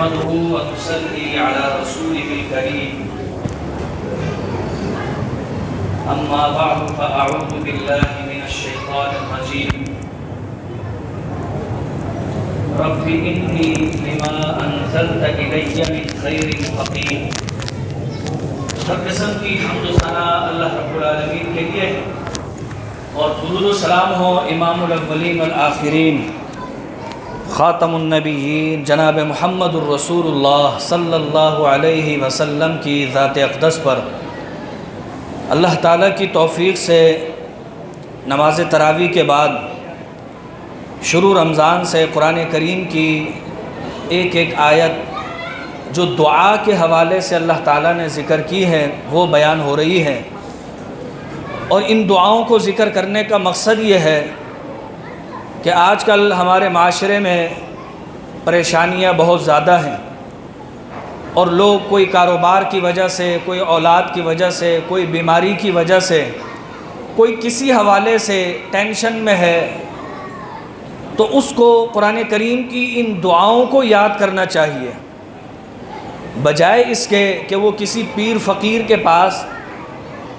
نحمده ونصلي على رسوله الكريم أما بعد فأعوذ بالله من الشيطان الرجيم رب إني لما أنزلت إلي من خير فقير ہر قسم کی حمد و ثنا اللہ رب العالمین کے لیے اور درود و سلام ہو امام الاولین والآخرین خاتم النبیین جناب محمد الرسول اللہ صلی اللہ علیہ وسلم کی ذات اقدس پر۔ اللہ تعالیٰ کی توفیق سے نماز تراویح کے بعد شروع رمضان سے قرآن کریم کی ایک ایک آیت جو دعا کے حوالے سے اللہ تعالیٰ نے ذکر کی ہے وہ بیان ہو رہی ہے، اور ان دعاؤں کو ذکر کرنے کا مقصد یہ ہے کہ آج کل ہمارے معاشرے میں پریشانیاں بہت زیادہ ہیں، اور لوگ کوئی کاروبار کی وجہ سے، کوئی اولاد کی وجہ سے، کوئی بیماری کی وجہ سے، کوئی کسی حوالے سے ٹینشن میں ہے، تو اس کو قرآن کریم کی ان دعاؤں کو یاد کرنا چاہیے، بجائے اس کے کہ وہ کسی پیر فقیر کے پاس،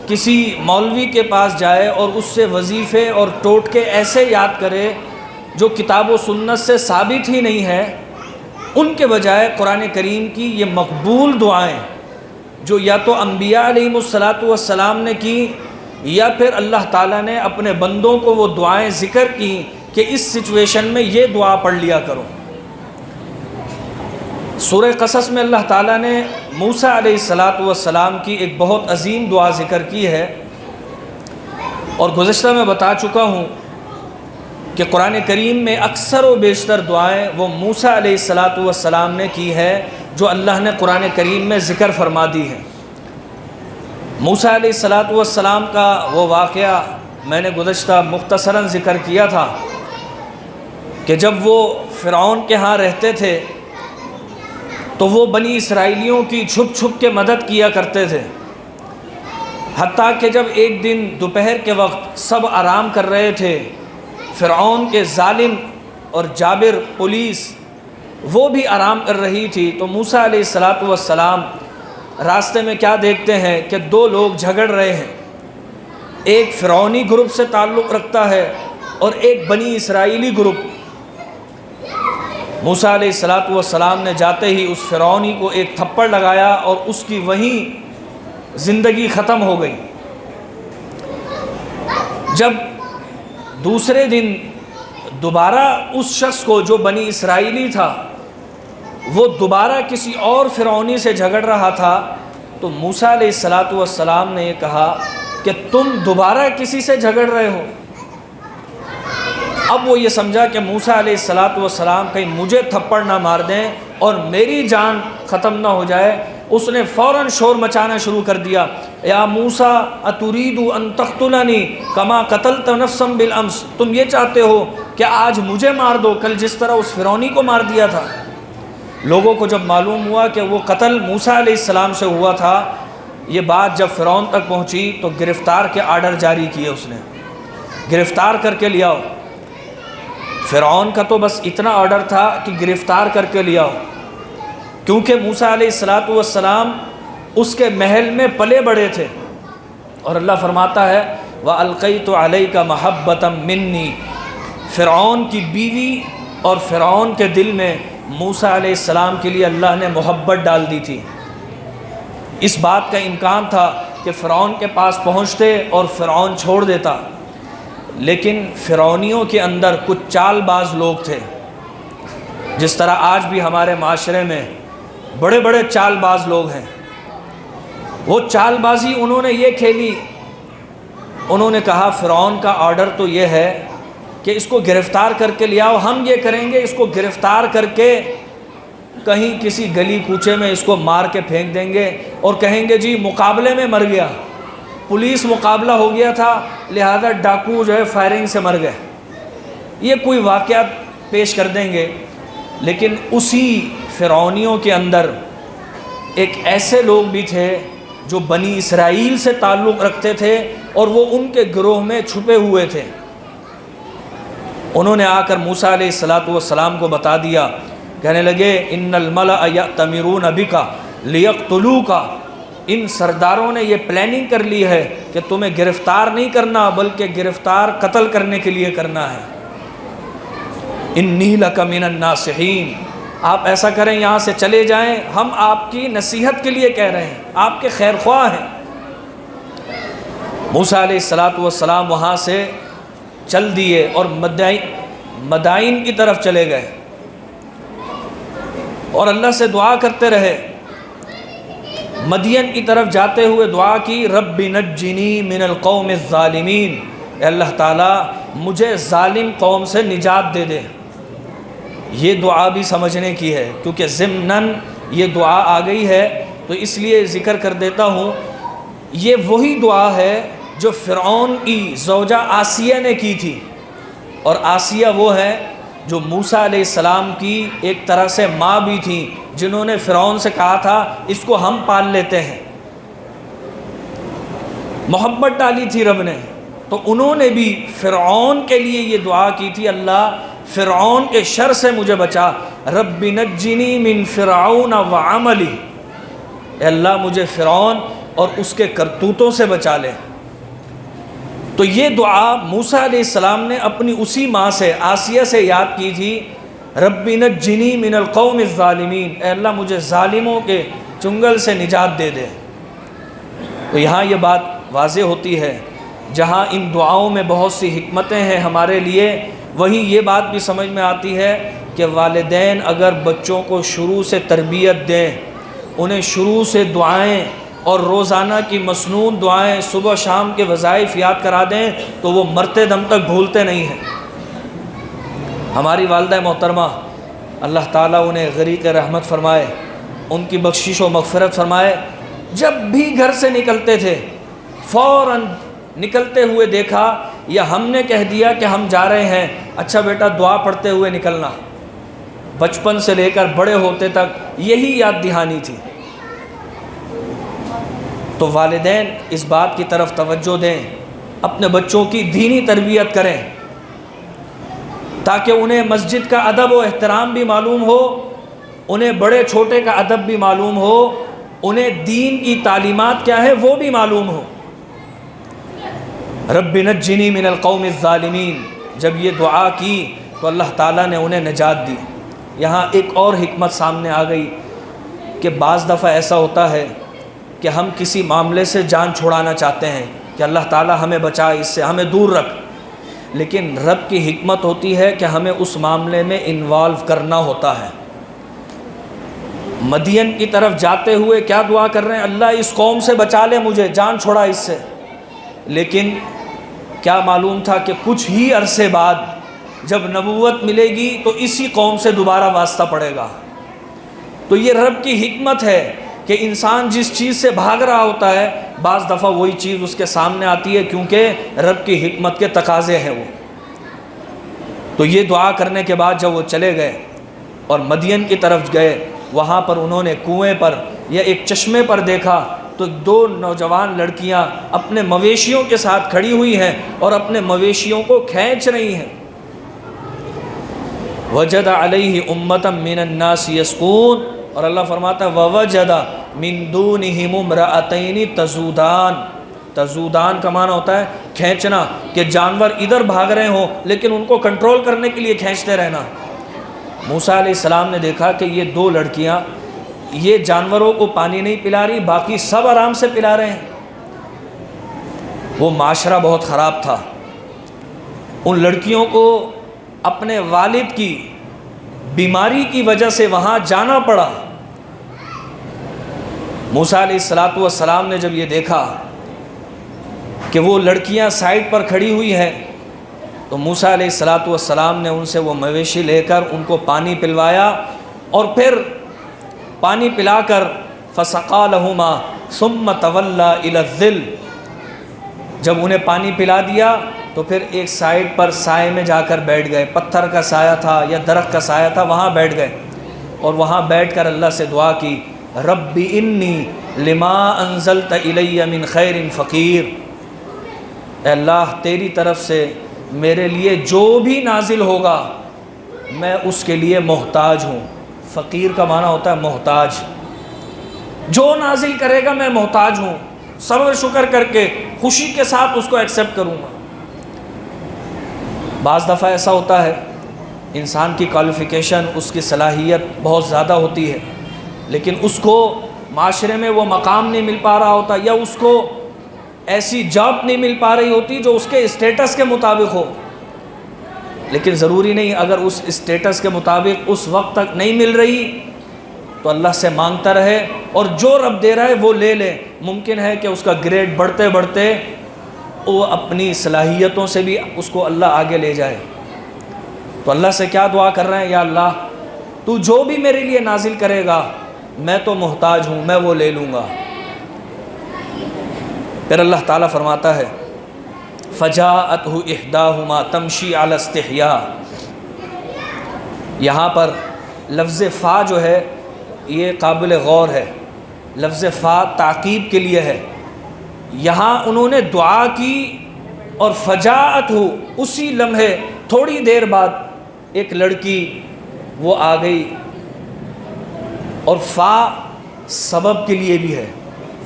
کسی مولوی کے پاس جائے اور اس سے وظیفے اور ٹوٹکے ایسے یاد کرے جو کتاب و سنت سے ثابت ہی نہیں ہے۔ ان کے بجائے قرآن کریم کی یہ مقبول دعائیں جو یا تو انبیاء علیہم السلام نے کی، یا پھر اللہ تعالیٰ نے اپنے بندوں کو وہ دعائیں ذکر کی کہ اس سچویشن میں یہ دعا پڑھ لیا کرو۔ سورہ قصص میں اللہ تعالیٰ نے موسیٰ علیہ السلام کی ایک بہت عظیم دعا ذکر کی ہے، اور گزشتہ میں بتا چکا ہوں کہ قرآن کریم میں اکثر و بیشتر دعائیں وہ موسیٰ علیہ السلام نے کی ہے جو اللہ نے قرآن کریم میں ذکر فرما دی ہے۔ موسیٰ علیہ السلام کا وہ واقعہ میں نے گزشتہ مختصراً ذکر کیا تھا کہ جب وہ فرعون کے ہاں رہتے تھے تو وہ بنی اسرائیلیوں کی چھپ چھپ کے مدد کیا کرتے تھے، حتیٰ کہ جب ایک دن دوپہر کے وقت سب آرام کر رہے تھے، فرعون کے ظالم اور جابر پولیس وہ بھی آرام کر رہی تھی، تو موسیٰ علیہ السلام راستے میں کیا دیکھتے ہیں کہ دو لوگ جھگڑ رہے ہیں، ایک فرعونی گروپ سے تعلق رکھتا ہے اور ایک بنی اسرائیلی گروپ۔ موسیٰ علیہ السلام نے جاتے ہی اس فرعونی کو ایک تھپڑ لگایا اور اس کی وہیں زندگی ختم ہو گئی۔ جب دوسرے دن دوبارہ اس شخص کو جو بنی اسرائیلی تھا وہ دوبارہ کسی اور فرعونی سے جھگڑ رہا تھا، تو موسیٰ علیہ السلام نے یہ کہا کہ تم دوبارہ کسی سے جھگڑ رہے ہو۔ اب وہ یہ سمجھا کہ موسیٰ علیہ السلام کہیں مجھے تھپڑ نہ مار دیں اور میری جان ختم نہ ہو جائے۔ اس نے فوراً شور مچانا شروع کر دیا، یا موسیٰ اترید ان تقتلنی کما قتلت نفسا بالامس، تم یہ چاہتے ہو کہ آج مجھے مار دو کل جس طرح اس فرعونی کو مار دیا تھا۔ لوگوں کو جب معلوم ہوا کہ وہ قتل موسیٰ علیہ السلام سے ہوا تھا، یہ بات جب فرعون تک پہنچی تو گرفتار کے آرڈر جاری کیے، اس نے گرفتار کر کے لے آؤ۔ فرعون کا تو بس اتنا آرڈر تھا کہ گرفتار کر کے لے آؤ، کیونکہ موسیٰ علیہ السلام اس کے محل میں پلے بڑے تھے، اور اللہ فرماتا ہے وَأَلْقَيْتُ عَلَيْكَ مَحَبَّةً مِّنِّي، فرعون کی بیوی اور فرعون کے دل میں موسیٰ علیہ السلام کے لیے اللہ نے محبت ڈال دی تھی۔ اس بات کا امکان تھا کہ فرعون کے پاس پہنچتے اور فرعون چھوڑ دیتا، لیکن فرعونیوں کے اندر کچھ چال باز لوگ تھے، جس طرح آج بھی ہمارے معاشرے میں بڑے بڑے چال باز لوگ ہیں۔ وہ چال بازی انہوں نے یہ کھیلی، انہوں نے کہا فرعون کا آرڈر تو یہ ہے کہ اس کو گرفتار کر کے لے آؤ، ہم یہ کریں گے اس کو گرفتار کر کے کہیں کسی گلی کوچے میں اس کو مار کے پھینک دیں گے اور کہیں گے جی مقابلے میں مر گیا، پولیس مقابلہ ہو گیا تھا لہذا ڈاکو جو ہے فائرنگ سے مر گئے، یہ کوئی واقعات پیش کر دیں گے۔ لیکن اسی فرعونیوں کے اندر ایک ایسے لوگ بھی تھے جو بنی اسرائیل سے تعلق رکھتے تھے اور وہ ان کے گروہ میں چھپے ہوئے تھے۔ انہوں نے آ کر موسیٰ علیہ السلام کو بتا دیا کہنے لگے ان الملأ یأتمرون بک لیقتلوک، ان سرداروں نے یہ پلاننگ کر لی ہے کہ تمہیں گرفتار نہیں کرنا بلکہ گرفتار قتل کرنے کے لیے کرنا ہے۔ انی لک من الناصحین، آپ ایسا کریں یہاں سے چلے جائیں، ہم آپ کی نصیحت کے لیے کہہ رہے ہیں، آپ کے خیر خواہ ہیں۔ موسیٰ علیہ السلام وہاں سے چل دیے اور مدائن کی طرف چلے گئے اور اللہ سے دعا کرتے رہے۔ مدین کی طرف جاتے ہوئے دعا کی، رب نجنی من القوم الظالمین، اے اللہ تعالیٰ مجھے ظالم قوم سے نجات دے دے۔ یہ دعا بھی سمجھنے کی ہے، کیونکہ ضمناً یہ دعا آ گئی ہے تو اس لیے ذکر کر دیتا ہوں۔ یہ وہی دعا ہے جو فرعون کی زوجہ آسیہ نے کی تھی، اور آسیہ وہ ہے جو موسیٰ علیہ السلام کی ایک طرح سے ماں بھی تھی، جنہوں نے فرعون سے کہا تھا اس کو ہم پال لیتے ہیں۔ محبت ڈالی تھی رب نے، تو انہوں نے بھی فرعون کے لیے یہ دعا کی تھی، اللہ فرعون کے شر سے مجھے بچا، رب نجنی من فرعون وعملی، اے اللہ مجھے فرعون اور اس کے کرتوتوں سے بچا لے۔ تو یہ دعا موسیٰ علیہ السلام نے اپنی اسی ماں سے آسیہ سے یاد کی تھی، رب نجنی من القوم الظالمین، اے اللہ مجھے ظالموں کے چنگل سے نجات دے دے۔ تو یہاں یہ بات واضح ہوتی ہے، جہاں ان دعاؤں میں بہت سی حکمتیں ہیں ہمارے لیے، وہیں یہ بات بھی سمجھ میں آتی ہے کہ والدین اگر بچوں کو شروع سے تربیت دیں، انہیں شروع سے دعائیں اور روزانہ کی مسنون دعائیں صبح شام کے وظائف یاد کرا دیں تو وہ مرتے دم تک بھولتے نہیں ہیں۔ ہماری والدہ محترمہ اللہ تعالیٰ انہیں غریق رحمت فرمائے، ان کی بخشش و مغفرت فرمائے، جب بھی گھر سے نکلتے تھے فوراً نکلتے ہوئے دیکھا یا ہم نے کہہ دیا کہ ہم جا رہے ہیں، اچھا بیٹا دعا پڑھتے ہوئے نکلنا۔ بچپن سے لے کر بڑے ہوتے تک یہی یاد دہانی تھی۔ تو والدین اس بات کی طرف توجہ دیں، اپنے بچوں کی دینی تربیت کریں تاکہ انہیں مسجد کا ادب و احترام بھی معلوم ہو، انہیں بڑے چھوٹے کا ادب بھی معلوم ہو، انہیں دین کی تعلیمات کیا ہے وہ بھی معلوم ہو۔ رب نجنی من القوم الظالمین، جب یہ دعا کی تو اللہ تعالیٰ نے انہیں نجات دی۔ یہاں ایک اور حکمت سامنے آ گئی کہ بعض دفعہ ایسا ہوتا ہے کہ ہم کسی معاملے سے جان چھڑانا چاہتے ہیں کہ اللہ تعالیٰ ہمیں بچا، اس سے ہمیں دور رکھ، لیکن رب کی حکمت ہوتی ہے کہ ہمیں اس معاملے میں انوالو کرنا ہوتا ہے۔ مدین کی طرف جاتے ہوئے کیا دعا کر رہے ہیں، اللہ اس قوم سے بچا لے مجھے، جان چھوڑا اس سے، لیکن کیا معلوم تھا کہ کچھ ہی عرصے بعد جب نبوت ملے گی تو اسی قوم سے دوبارہ واسطہ پڑے گا۔ تو یہ رب کی حکمت ہے کہ انسان جس چیز سے بھاگ رہا ہوتا ہے بعض دفعہ وہی چیز اس کے سامنے آتی ہے، کیونکہ رب کی حکمت کے تقاضے ہیں وہ۔ تو یہ دعا کرنے کے بعد جب وہ چلے گئے اور مدین کی طرف گئے، وہاں پر انہوں نے کنویں پر یا ایک چشمے پر دیکھا تو دو نوجوان لڑکیاں اپنے مویشیوں کے ساتھ کھڑی ہوئی ہیں اور اپنے مویشیوں کو کھینچ رہی ہیں۔ وجد علیہ امۃ من الناس یسقون، اور اللہ فرماتا ہے ووجد من دونہم امرأتین تذودان۔ تذودان کا معنی ہوتا ہے کھینچنا، کہ جانور ادھر بھاگ رہے ہوں لیکن ان کو کنٹرول کرنے کے لیے کھینچتے رہنا۔ موسیٰ علیہ السلام نے دیکھا کہ یہ دو لڑکیاں یہ جانوروں کو پانی نہیں پلا رہی، باقی سب آرام سے پلا رہے ہیں۔ وہ معاشرہ بہت خراب تھا، ان لڑکیوں کو اپنے والد کی بیماری کی وجہ سے وہاں جانا پڑا۔ موسیٰ علیہ السلام نے جب یہ دیکھا کہ وہ لڑکیاں سائڈ پر کھڑی ہوئی ہیں تو موسیٰ علیہ السلام نے ان سے وہ مویشی لے کر ان کو پانی پلوایا، اور پھر پانی پلا کر فسقا لہما ثم تولی الی الظل، جب انہیں پانی پلا دیا تو پھر ایک سائڈ پر سائے میں جا کر بیٹھ گئے، پتھر کا سایہ تھا یا درخت کا سایہ تھا، وہاں بیٹھ گئے اور وہاں بیٹھ کر اللہ سے دعا کی، رب انی لما انزلت الی من خیر فقیر، اے اللہ تیری طرف سے میرے لیے جو بھی نازل ہوگا میں اس کے لیے محتاج ہوں، فقیر کا معنی ہوتا ہے محتاج. جو نازل کرے گا میں محتاج ہوں، صبر شکر کر کے خوشی کے ساتھ اس کو ایکسیپٹ کروں گا. بعض دفعہ ایسا ہوتا ہے انسان کی کوالیفیکیشن، اس کی صلاحیت بہت زیادہ ہوتی ہے، لیکن اس کو معاشرے میں وہ مقام نہیں مل پا رہا ہوتا، یا اس کو ایسی جاب نہیں مل پا رہی ہوتی جو اس کے اسٹیٹس کے مطابق ہو. لیکن ضروری نہیں، اگر اس اسٹیٹس کے مطابق اس وقت تک نہیں مل رہی تو اللہ سے مانگتا رہے، اور جو رب دے رہا ہے وہ لے لے. ممکن ہے کہ اس کا گریڈ بڑھتے بڑھتے وہ اپنی صلاحیتوں سے بھی اس کو اللہ آگے لے جائے. تو اللہ سے کیا دعا کر رہے ہیں؟ یا اللہ تو جو بھی میرے لیے نازل کرے گا میں تو محتاج ہوں، میں وہ لے لوں گا. پھر اللہ تعالیٰ فرماتا ہے فجاءتہ احداہما تمشی علی استحیاء. یہاں پر لفظ فا جو ہے یہ قابل غور ہے. لفظ فا تعقیب کے لیے ہے. یہاں انہوں نے دعا کی اور فجاءتہ، اسی لمحے تھوڑی دیر بعد ایک لڑکی وہ آ گئی. اور فا سبب کے لیے بھی ہے.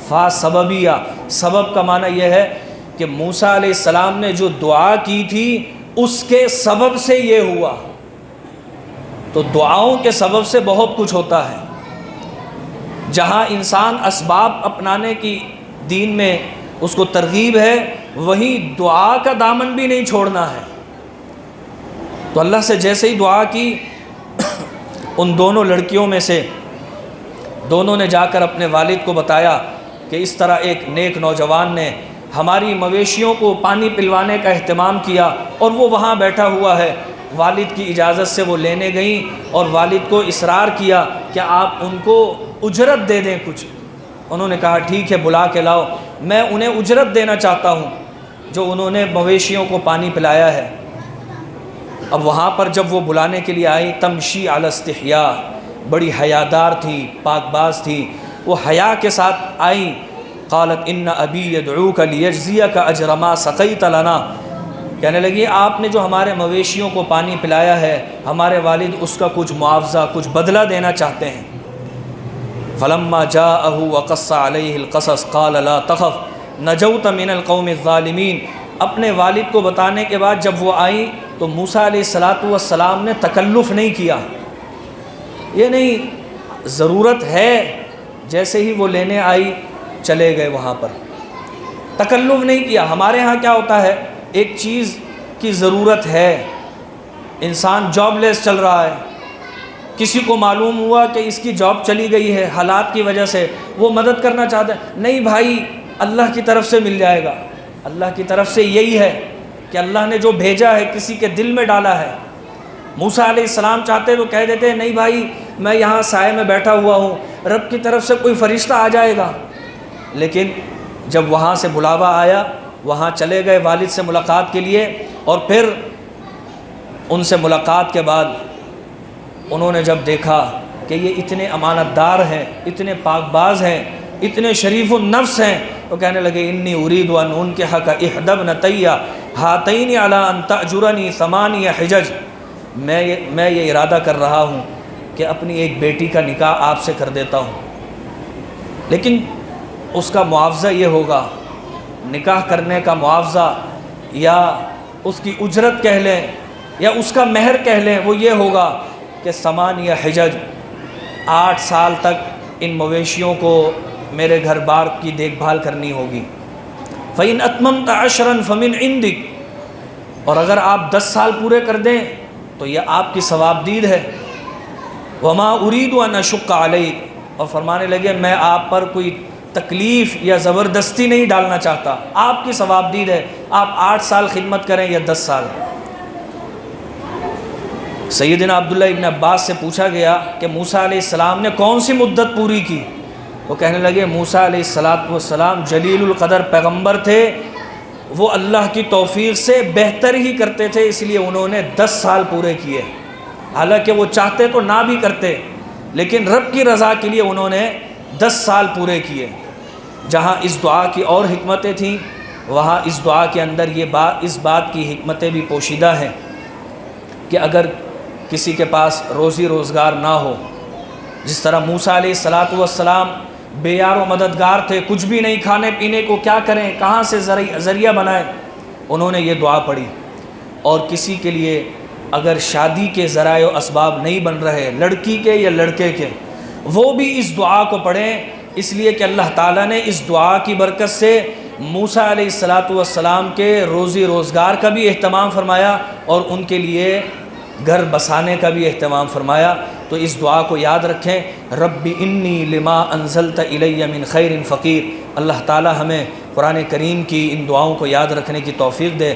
فا سببیہ، سبب کا معنی یہ ہے کہ موسیٰ علیہ السلام نے جو دعا کی تھی اس کے سبب سے یہ ہوا. تو دعاؤں کے سبب سے بہت کچھ ہوتا ہے. جہاں انسان اسباب اپنانے کی دین میں اس کو ترغیب ہے، وہیں دعا کا دامن بھی نہیں چھوڑنا ہے. تو اللہ سے جیسے ہی دعا کی، ان دونوں لڑکیوں میں سے دونوں نے جا کر اپنے والد کو بتایا کہ اس طرح ایک نیک نوجوان نے ہماری مویشیوں کو پانی پلوانے کا اہتمام کیا اور وہ وہاں بیٹھا ہوا ہے. والد کی اجازت سے وہ لینے گئیں اور والد کو اصرار کیا کہ آپ ان کو اجرت دے دیں کچھ. انہوں نے کہا ٹھیک ہے بلا کے لاؤ، میں انہیں اجرت دینا چاہتا ہوں جو انہوں نے مویشیوں کو پانی پلایا ہے. اب وہاں پر جب وہ بلانے کے لیے آئی، تمشی علی استحیاء، بڑی حیادار تھی، پاک باز تھی، وہ حیا کے ساتھ آئیں. قالت ان ابی یدعوک لیجزیک اجر ما سقیت لنا. کہنے لگی آپ نے جو ہمارے مویشیوں کو پانی پلایا ہے، ہمارے والد اس کا کچھ معاوضہ، کچھ بدلہ دینا چاہتے ہیں. فلما جاءہ وقص علیہ القصص قال لا تخف نجوت من القوم الظالمین. اپنے والد کو بتانے کے بعد جب وہ آئیں تو موسیٰ علیہ السلام نے تکلف نہیں کیا. یہ نہیں ضرورت ہے، جیسے ہی وہ لینے آئی چلے گئے وہاں پر، تکلف نہیں کیا. ہمارے ہاں کیا ہوتا ہے، ایک چیز کی ضرورت ہے، انسان جاب لیس چل رہا ہے، کسی کو معلوم ہوا کہ اس کی جاب چلی گئی ہے حالات کی وجہ سے، وہ مدد کرنا چاہتا ہے. نہیں بھائی، اللہ کی طرف سے مل جائے گا. اللہ کی طرف سے یہی ہے کہ اللہ نے جو بھیجا ہے کسی کے دل میں ڈالا ہے. موسیٰ علیہ السلام چاہتے تو کہہ دیتے نہیں بھائی میں یہاں سائے میں بیٹھا ہوا ہوں، رب کی طرف سے کوئی فرشتہ آ جائے گا. لیکن جب وہاں سے بلاوا آیا، وہاں چلے گئے والد سے ملاقات کے لیے. اور پھر ان سے ملاقات کے بعد انہوں نے جب دیکھا کہ یہ اتنے امانت دار ہیں، اتنے پاک باز ہیں، اتنے شریف النفس ہیں، تو کہنے لگے انی ارید ان انکحک احدی ابنتی ہاتین علی ان تأجرنی 8 حجج. میں یہ ارادہ کر رہا ہوں کہ اپنی ایک بیٹی کا نکاح آپ سے کر دیتا ہوں، لیکن اس کا معاوضہ یہ ہوگا، نکاح کرنے کا معاوضہ یا اس کی اجرت کہہ لیں یا اس کا مہر کہہ لیں، وہ یہ ہوگا کہ 8 حجج، 8 سال تک ان مویشیوں کو میرے گھر بار کی دیکھ بھال کرنی ہوگی. فَإِنْ أَتْمَمْتَ عَشْرًا فَمِنْ عِنْدِكَ. اور اگر آپ 10 سال پورے کر دیں تو یہ آپ کی ثواب دید ہے. وَمَا أُرِيدُ أَنْ أَشُقَّ عَلَيْكَ. اور فرمانے لگے میں آپ پر کوئی تکلیف یا زبردستی نہیں ڈالنا چاہتا، آپ کی ثواب دید ہے، آپ 8 سال خدمت کریں یا 10 سال. سیدنا عبداللہ ابن عباس سے پوچھا گیا کہ موسیٰ علیہ السلام نے کون سی مدت پوری کی؟ وہ کہنے لگے موسیٰ علیہ السلام جلیل القدر پیغمبر تھے، وہ اللہ کی توفیق سے بہتر ہی کرتے تھے، اس لیے انہوں نے 10 سال پورے کیے. حالانکہ وہ چاہتے تو نہ بھی کرتے، لیکن رب کی رضا کے لیے انہوں نے 10 سال پورے کیے. جہاں اس دعا کی اور حکمتیں تھیں، وہاں اس دعا کے اندر اس بات کی حکمتیں بھی پوشیدہ ہیں کہ اگر کسی کے پاس روزی روزگار نہ ہو جس طرح موسیٰ علیہ السلام بے یار و مددگار تھے، کچھ بھی نہیں، کھانے پینے کو کیا کریں، کہاں سے ذریعہ بنائیں، انہوں نے یہ دعا پڑھی۔ اور کسی کے لیے اگر شادی کے ذرائع و اسباب نہیں بن رہے، لڑکی کے یا لڑکے کے، وہ بھی اس دعا کو پڑھیں، اس لیے کہ اللہ تعالیٰ نے اس دعا کی برکت سے موسیٰ علیہ السلام کے روزی روزگار کا بھی اہتمام فرمایا اور ان کے لیے گھر بسانے کا بھی اہتمام فرمایا۔ تو اس دعا کو یاد رکھیں، رب انی لما انزلت الی من خیر فقیر۔ اللہ تعالیٰ ہمیں قرآن کریم کی ان دعاؤں کو یاد رکھنے کی توفیق دے۔